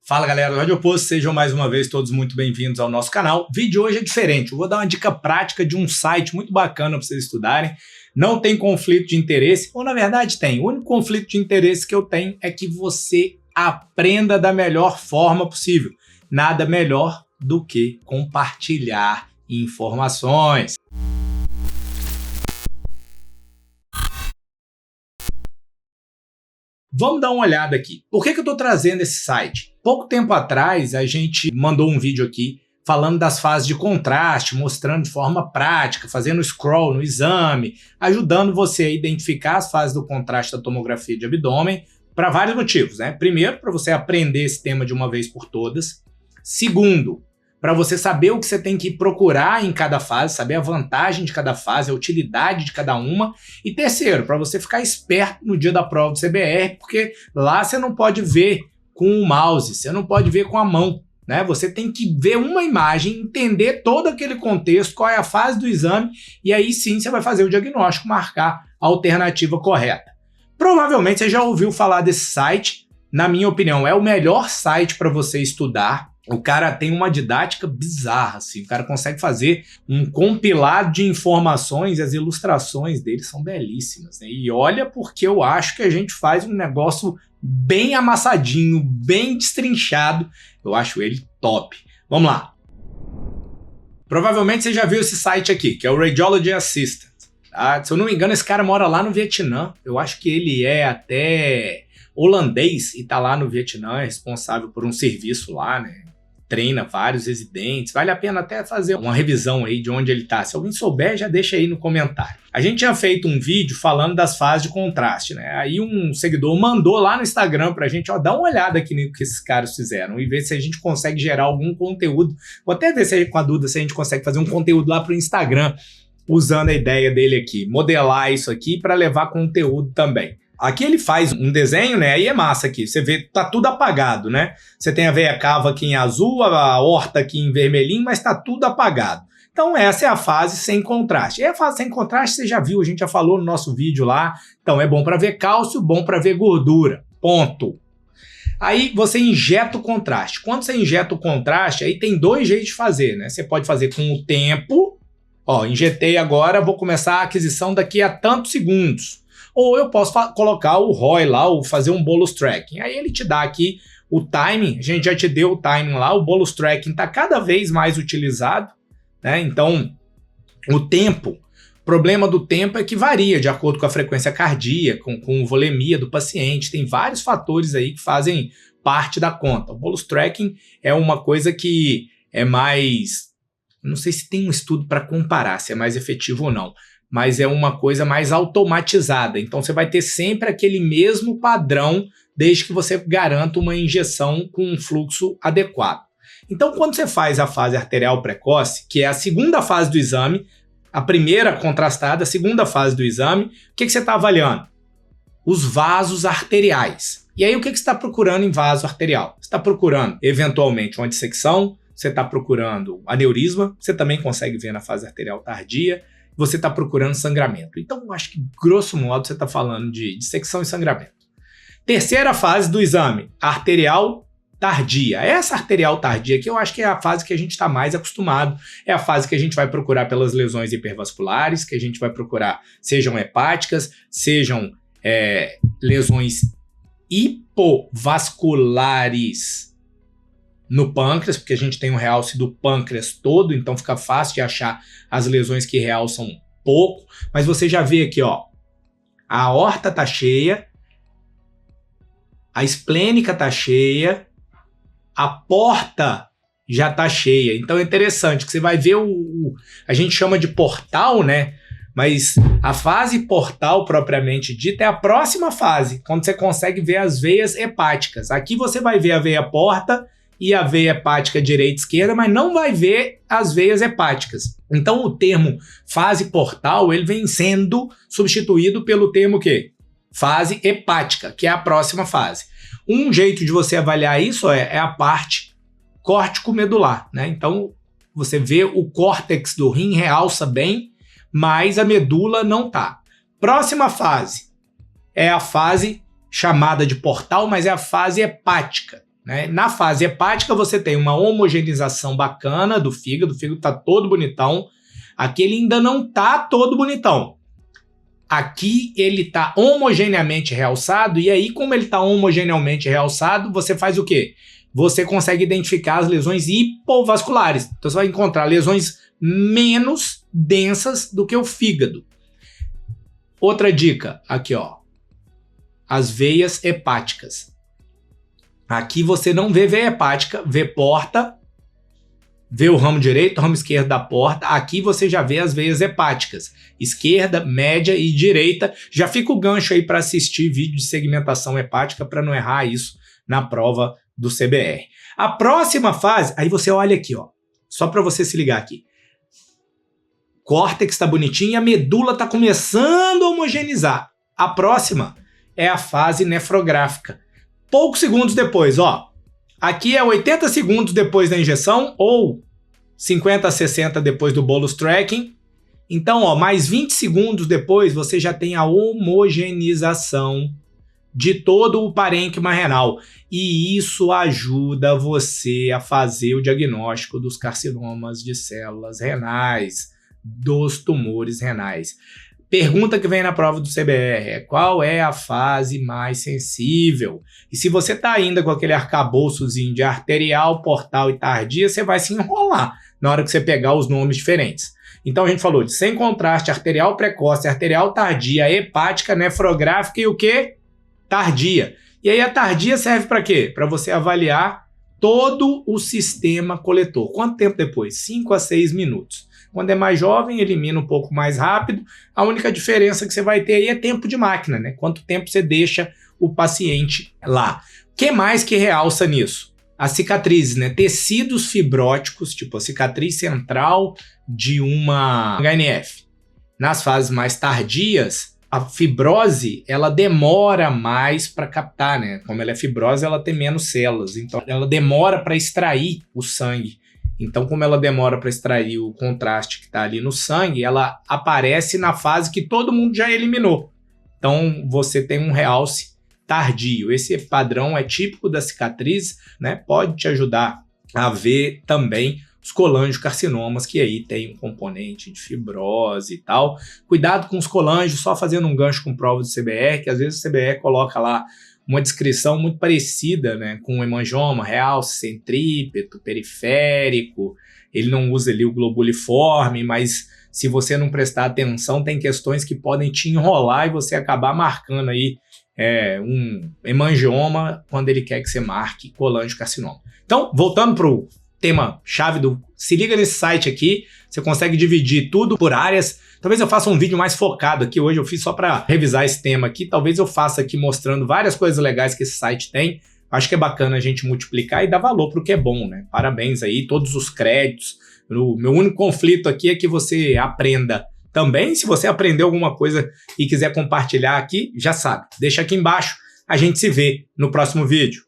Fala galera do Rádio Oposto, sejam mais uma vez todos muito bem-vindos ao nosso canal. O vídeo de hoje é diferente, eu vou dar uma dica prática de um site muito bacana para vocês estudarem. Não tem conflito de interesse, ou na verdade tem. O único conflito de interesse que eu tenho é que você aprenda da melhor forma possível. Nada melhor do que compartilhar informações. Vamos dar uma olhada aqui. Por que eu estou trazendo esse site? Pouco tempo atrás a gente mandou um vídeo aqui falando das fases de contraste, mostrando de forma prática, fazendo scroll no exame, ajudando você a identificar as fases do contraste da tomografia de abdômen para vários motivos, né? Primeiro, para você aprender esse tema de uma vez por todas. Segundo, para você saber o que você tem que procurar em cada fase, saber a vantagem de cada fase, a utilidade de cada uma. E terceiro, para você ficar esperto no dia da prova do CBR, porque lá você não pode ver com o mouse, você não pode ver com a mão, né? Você tem que ver uma imagem, entender todo aquele contexto, qual é a fase do exame, e aí sim você vai fazer o diagnóstico, marcar a alternativa correta. Provavelmente você já ouviu falar desse site, na minha opinião, é o melhor site para você estudar. O cara tem uma didática bizarra, assim. O cara consegue fazer um compilado de informações e as ilustrações dele são belíssimas, né? E olha porque eu acho que a gente faz um negócio bem amassadinho, bem destrinchado. Eu acho ele top. Vamos lá. Provavelmente você já viu esse site aqui, que é o Radiology Assistant. Tá? Se eu não me engano, esse cara mora lá no Vietnã. Eu acho que ele é até holandês e tá lá no Vietnã, é responsável por um serviço lá, né? Treina vários residentes, vale a pena até fazer uma revisão aí de onde ele está. Se alguém souber, já deixa aí no comentário. A gente tinha feito um vídeo falando das fases de contraste, né? Aí um seguidor mandou lá no Instagram pra gente, ó, dá uma olhada aqui no que esses caras fizeram e ver se a gente consegue gerar algum conteúdo. Vou até ver se com a Duda se a gente consegue fazer um conteúdo lá pro Instagram, usando a ideia dele aqui, modelar isso aqui para levar conteúdo também. Aqui ele faz um desenho, né? Aí é massa aqui. Você vê, tá tudo apagado, né? Você tem a veia cava aqui em azul, a aorta aqui em vermelhinho, mas tá tudo apagado. Então essa é a fase sem contraste. E a fase sem contraste você já viu, a gente já falou no nosso vídeo lá. Então é bom para ver cálcio, bom para ver gordura. Ponto. Aí você injeta o contraste. Quando você injeta o contraste, aí tem dois jeitos de fazer, né? Você pode fazer com o tempo. Ó, injetei agora, vou começar a aquisição daqui a tantos segundos. Ou eu posso colocar o ROI lá, ou fazer um bolus tracking. Aí ele te dá aqui o timing, a gente já te deu o timing lá, o bolus tracking está cada vez mais utilizado, né? Então, o tempo, o problema do tempo é que varia de acordo com a frequência cardíaca, com a volemia do paciente, tem vários fatores aí que fazem parte da conta. O bolus tracking é uma coisa que é mais, não sei se tem um estudo para comparar se é mais efetivo ou não, mas é uma coisa mais automatizada. Então você vai ter sempre aquele mesmo padrão, desde que você garanta uma injeção com um fluxo adequado. Então quando você faz a fase arterial precoce, que é a segunda fase do exame, a primeira contrastada, a segunda fase do exame, o que você está avaliando? Os vasos arteriais. E aí o que você está procurando em vaso arterial? Você está procurando eventualmente uma dissecção, você está procurando aneurisma, você também consegue ver na fase arterial tardia, você está procurando sangramento. Então, eu acho que, grosso modo, você está falando de dissecção e sangramento. Terceira fase do exame, arterial tardia. Essa arterial tardia aqui eu acho que é a fase que a gente está mais acostumado. É a fase que a gente vai procurar pelas lesões hipervasculares, que a gente vai procurar, sejam hepáticas, sejam lesões hipovasculares no pâncreas, porque a gente tem um realce do pâncreas todo, então fica fácil de achar as lesões que realçam pouco, mas você já vê aqui, ó, a aorta tá cheia, a esplênica tá cheia, a porta já tá cheia, então é interessante que você vai ver a gente chama de portal, né, mas a fase portal propriamente dita é a próxima fase, quando você consegue ver as veias hepáticas. Aqui você vai ver a veia porta e a veia hepática direita e esquerda, mas não vai ver as veias hepáticas. Então o termo fase portal, ele vem sendo substituído pelo termo o quê? Fase hepática, que é a próxima fase. Um jeito de você avaliar isso é a parte córtico-medular, né? Então você vê o córtex do rim realça bem, mas a medula não tá. Próxima fase é a fase chamada de portal, mas é a fase hepática, né? Na fase hepática você tem uma homogeneização bacana do fígado, o fígado está todo bonitão. Aqui ele ainda não está todo bonitão. Aqui ele está homogeneamente realçado, e aí como ele está homogeneamente realçado, você faz o quê? Você consegue identificar as lesões hipovasculares. Então você vai encontrar lesões menos densas do que o fígado. Outra dica, aqui ó, as veias hepáticas. Aqui você não vê veia hepática, vê porta, vê o ramo direito, o ramo esquerdo da porta. Aqui você já vê as veias hepáticas, esquerda, média e direita. Já fica o gancho aí para assistir vídeo de segmentação hepática para não errar isso na prova do CBR. A próxima fase, aí você olha aqui, ó, só para você se ligar aqui. Córtex está bonitinho e a medula está começando a homogeneizar. A próxima é a fase nefrográfica. Poucos segundos depois, ó. Aqui é 80 segundos depois da injeção ou 50 a 60 depois do bolus tracking. Então, ó, mais 20 segundos depois você já tem a homogeneização de todo o parênquima renal. E isso ajuda você a fazer o diagnóstico dos carcinomas de células renais, dos tumores renais. Pergunta que vem na prova do CBR é: qual é a fase mais sensível? E se você está ainda com aquele arcabouçozinho de arterial, portal e tardia, você vai se enrolar na hora que você pegar os nomes diferentes. Então a gente falou de sem contraste, arterial precoce, arterial tardia, hepática, nefrográfica e o quê? Tardia. E aí a tardia serve para quê? Para você avaliar todo o sistema coletor. Quanto tempo depois? 5 a 6 minutos. Quando é mais jovem, elimina um pouco mais rápido. A única diferença que você vai ter aí é tempo de máquina, né? Quanto tempo você deixa o paciente lá. O que mais que realça nisso? As cicatrizes, né? Tecidos fibróticos, tipo a cicatriz central de uma HNF. Nas fases mais tardias, a fibrose, ela demora mais para captar, né? Como ela é fibrose, ela tem menos células. Então, ela demora para extrair o sangue. Então, como ela demora para extrair o contraste que está ali no sangue, ela aparece na fase que todo mundo já eliminou. Então, você tem um realce tardio. Esse padrão é típico da cicatriz, né? Pode te ajudar a ver também os colangiocarcinomas, que aí tem um componente de fibrose e tal. Cuidado com os colângios, só fazendo um gancho com prova do CBR, que às vezes o CBR coloca lá uma descrição muito parecida, né, com o hemangioma, realce, centrípeto, periférico. Ele não usa ali o globuliforme, mas se você não prestar atenção, tem questões que podem te enrolar e você acabar marcando aí um hemangioma quando ele quer que você marque colangiocarcinoma. Então, voltando para o tema-chave do... Se liga nesse site aqui, você consegue dividir tudo por áreas. Talvez eu faça um vídeo mais focado aqui, hoje eu fiz só para revisar esse tema aqui, talvez eu faça aqui mostrando várias coisas legais que esse site tem. Acho que é bacana a gente multiplicar e dar valor para o que é bom, né? Parabéns aí, todos os créditos. O meu único conflito aqui é que você aprenda também. Se você aprendeu alguma coisa e quiser compartilhar aqui, já sabe, deixa aqui embaixo, a gente se vê no próximo vídeo.